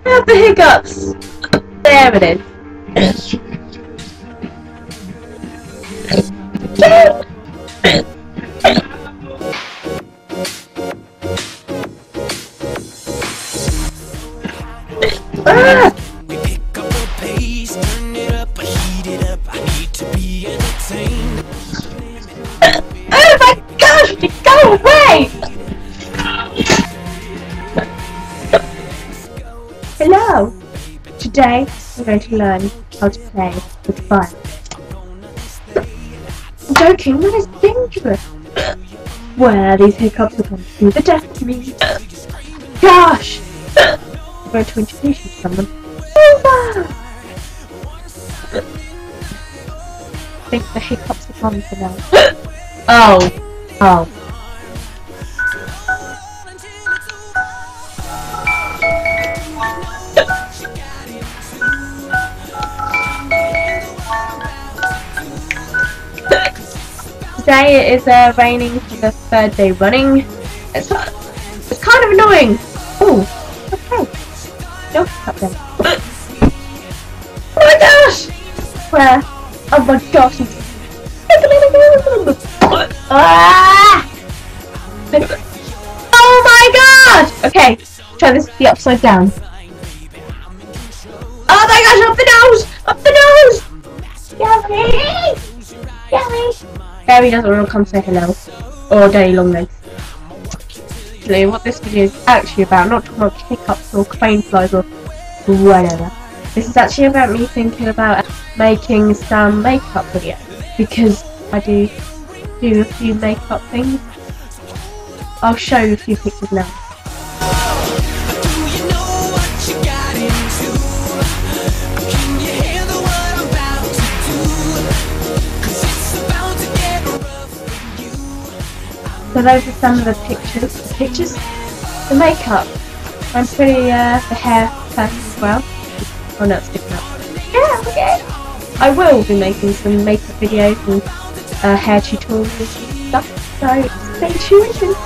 I have the hiccups. There it is. Ah! We pick up the pace, turn it up, heat it up. I need to be entertained. Oh my gosh! Go away! Hello! Today we're going to learn how to play with fire. I'm joking, that is dangerous. Well, these hiccups are going to be the death of me. Gosh! I'm going to introduce you to someone. Over! I think the hiccups are gone for now. Oh. Oh. Today it is raining for the third day running. It's kind of annoying. Oh, okay. Don't stop then. Oh my gosh! Where? Oh my gosh! Ah! Oh my gosh! Okay, try this the upside down. Oh my gosh! Up the nose! Up the nose! Gary! Gary! Gary doesn't want to come say hello. Or Daddy Longlegs. Actually, what this video is actually about, not talking about hiccups or crane flies or whatever. This is actually about me thinking about making some makeup videos. Because I do a few makeup things. I'll show you a few pictures now. So those are some of the pictures. The makeup. I'm pretty, the hair person as well. Oh no, it's sticking up. Yeah, okay. I will be making some makeup videos and hair tutorials and stuff, so stay tuned.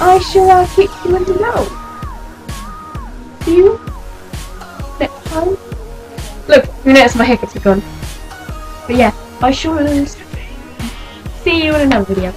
I shall keep you in the know. See you next time. Look, you notice my hiccups are gone. But yeah, I shall see you in another video.